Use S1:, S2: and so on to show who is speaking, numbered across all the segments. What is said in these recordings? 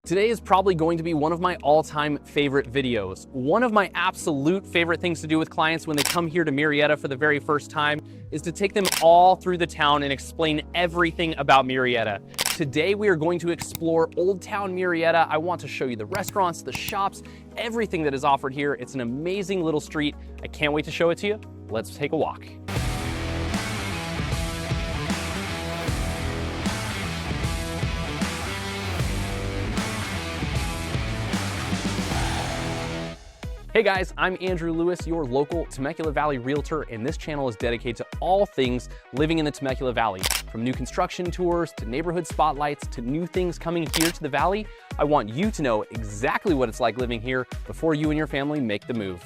S1: Today is probably going to be one of my all-time favorite videos. One of my absolute favorite things to do with clients when they come here to Murrieta for the very first time is to take them all through the town and explain everything about Murrieta. Today we are going to explore Old Town Murrieta. I want to show you the restaurants, the shops, everything that is offered here. It's an amazing little street. I can't wait to show it to you. Let's take a walk. Hey guys, I'm Andrew Lewis, your local Temecula Valley realtor, and this channel is dedicated to all things living in the Temecula Valley. From new construction tours to neighborhood spotlights to new things coming here to the valley, I want you to know exactly what it's like living here before you and your family make the move.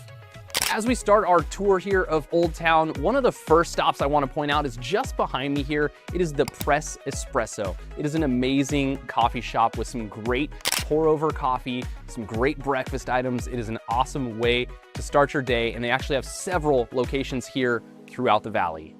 S1: As we start our tour here of Old Town, one of the first stops I want to point out is just behind me here. It is the Press Espresso. It is an amazing coffee shop with some great pour-over coffee, some great breakfast items. It is an awesome way to start your day, and they actually have several locations here throughout the valley.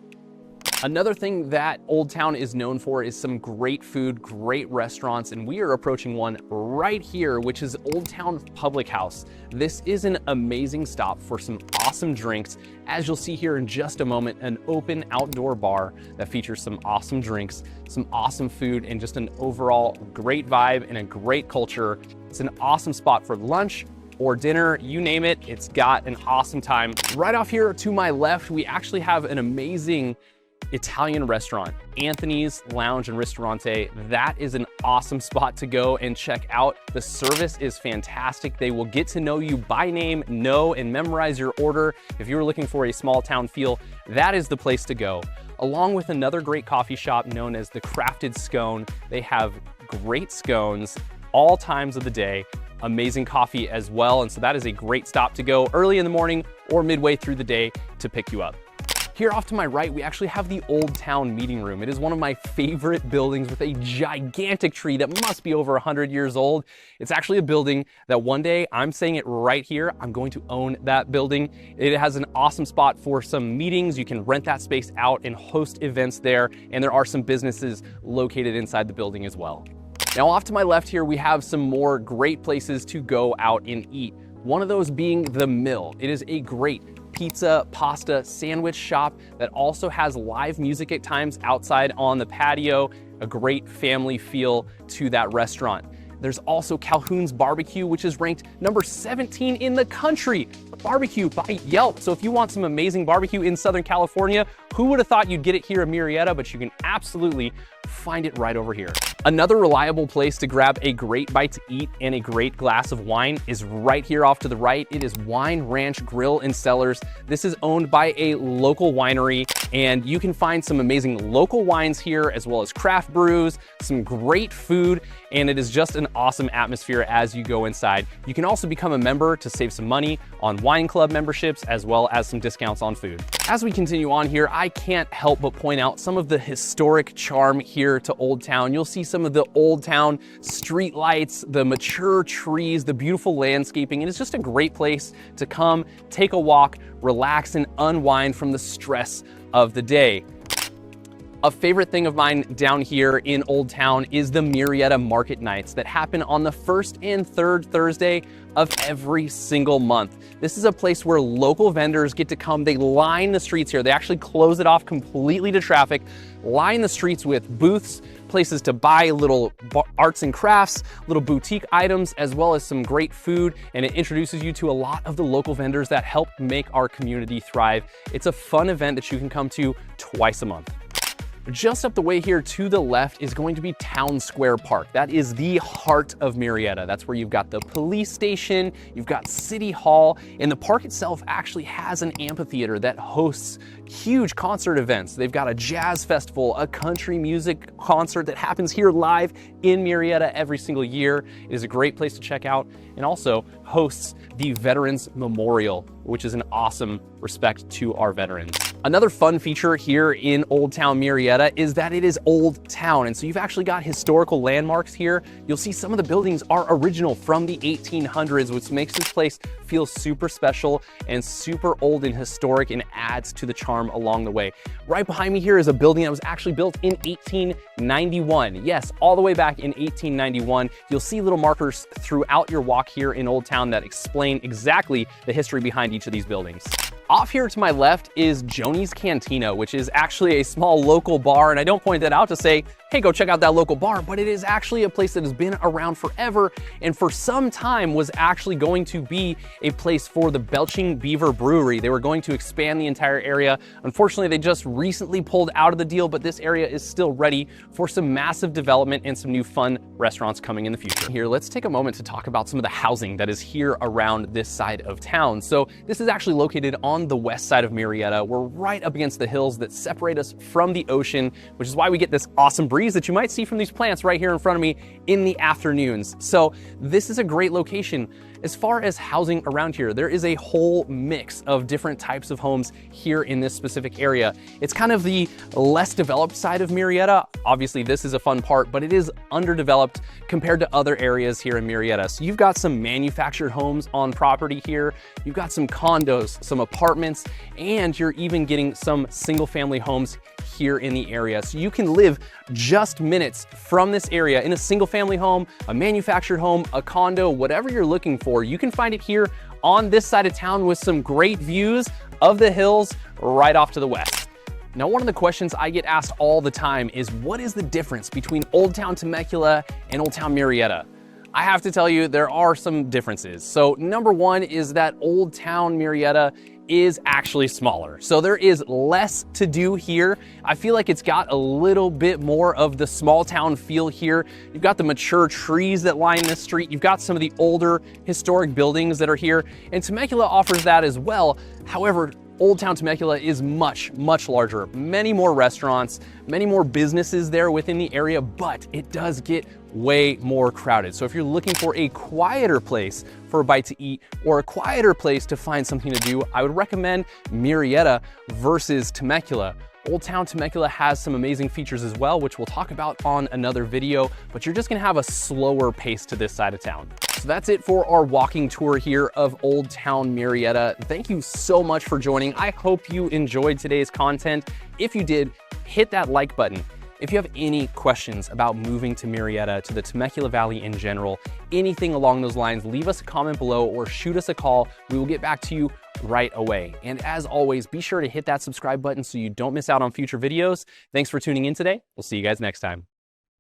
S1: Another thing that Old Town is known for is some great food, great restaurants, and we are approaching one right here, which is Old Town Public House. This is an amazing stop for some awesome drinks. As you'll see here in just a moment, an open outdoor bar that features some awesome drinks, some awesome food, and just an overall great vibe and a great culture. It's an awesome spot for lunch or dinner, you name it, it's got an awesome time. Right off here to my left, we actually have an amazing Italian restaurant, Anthony's Lounge and Ristorante. That is an awesome spot to go and check out. The service is fantastic. They will get to know you by name, know and memorize your order. If you're looking for a small town feel, that is the place to go. Along with another great coffee shop known as the Crafted Scone. They have great scones all times of the day, amazing coffee as well. And so that is a great stop to go early in the morning or midway through the day to pick you up. Here off to my right, we actually have the Old Town Meeting Room. It is one of my favorite buildings with a gigantic tree that must be over 100 years old. It's actually a building that one day, I'm saying it right here, I'm going to own that building. It has an awesome spot for some meetings. You can rent that space out and host events there, and there are some businesses located inside the building as well. Now off to my left here, we have some more great places to go out and eat. One of those being The Mill. It is a great pizza, pasta, sandwich shop that also has live music at times outside on the patio, a great family feel to that restaurant. There's also Calhoun's Barbecue, which is ranked number 17 in the country. Barbecue by Yelp. So if you want some amazing barbecue in Southern California, who would have thought you'd get it here in Murrieta, but you can absolutely find it right over here. Another reliable place to grab a great bite to eat and a great glass of wine is right here off to the right. It is Wine Ranch Grill and Cellars. This is owned by a local winery, and you can find some amazing local wines here, as well as craft brews, some great food, and it is just an awesome atmosphere as you go inside. You can also become a member to save some money on wine club memberships, as well as some discounts on food. As we continue on here, I can't help but point out some of the historic charm here to Old Town. You'll see some of the Old Town street lights, the mature trees, the beautiful landscaping, and it's just a great place to come, take a walk, relax, and unwind from the stress of the day. A favorite thing of mine down here in Old Town is the Murrieta Market Nights that happen on the first and third Thursday of every single month. This is a place where local vendors get to come. They line the streets here. They actually close it off completely to traffic, line the streets with booths, places to buy little arts and crafts, little boutique items, as well as some great food. And it introduces you to a lot of the local vendors that help make our community thrive. It's a fun event that you can come to twice a month. Just up the way here to the left is going to be Town Square Park. That is the heart of Murrieta. That's where you've got the police station, you've got City Hall, and the park itself actually has an amphitheater that hosts huge concert events. They've got a jazz festival, a country music concert that happens here live in Murrieta every single year. It is a great place to check out, and also hosts the Veterans Memorial, which is an awesome respect to our veterans. Another fun feature here in Old Town Murrieta is that it is Old Town, and so you've actually got historical landmarks here. You'll see some of the buildings are original from the 1800s, which makes this place feel super special and super old and historic and adds to the charm along the way. Right behind me here is a building that was actually built in 1891. Yes, all the way back in 1891. You'll see little markers throughout your walk here in Old Town that explain exactly the history behind each of these buildings. Off here to my left is Joni's Cantina, which is actually a small local bar, and I don't point that out to say, hey, go check out that local bar, but it is actually a place that has been around forever and for some time was actually going to be a place for the Belching Beaver Brewery. They were going to expand the entire area. Unfortunately, they just recently pulled out of the deal, but this area is still ready for some massive development and some new fun restaurants coming in the future. Here, let's take a moment to talk about some of the housing that is here around this side of town. So this is actually located on the west side of Murrieta. We're right up against the hills that separate us from the ocean, which is why we get this awesome breeze that you might see from these plants right here in front of me in the afternoons. So this is a great location. As far as housing around here, there is a whole mix of different types of homes here in this specific area. It's kind of the less developed side of Murrieta. Obviously, this is a fun part, but it is underdeveloped compared to other areas here in Murrieta. So you've got some manufactured homes on property here. You've got some condos, some apartments, and you're even getting some single family homes here in the area. So you can live just minutes from this area in a single family home, a manufactured home, a condo, whatever you're looking for. You can find it here on this side of town with some great views of the hills right off to the west. Now, one of the questions I get asked all the time is, what is the difference between Old Town Temecula and Old Town Murrieta? I have to tell you, there are some differences. So number one is that Old Town Murrieta is actually smaller. So there is less to do here. I feel like it's got a little bit more of the small town feel here. You've got the mature trees that line this street. You've got some of the older historic buildings that are here. And Temecula offers that as well. However, Old Town Temecula is much, much larger. Many more restaurants, many more businesses there within the area, but it does get way more crowded. So if you're looking for a quieter place for a bite to eat or a quieter place to find something to do, I would recommend Murrieta versus Temecula. Old Town Temecula has some amazing features as well, which we'll talk about on another video, but you're just gonna have a slower pace to this side of town. So that's it for our walking tour here of Old Town Murrieta. Thank you so much for joining. I hope you enjoyed today's content. If you did, hit that like button. If you have any questions about moving to Murrieta, to the Temecula Valley in general, anything along those lines, leave us a comment below or shoot us a call. We will get back to you right away. And as always, be sure to hit that subscribe button so you don't miss out on future videos. Thanks for tuning in today. We'll see you guys next time.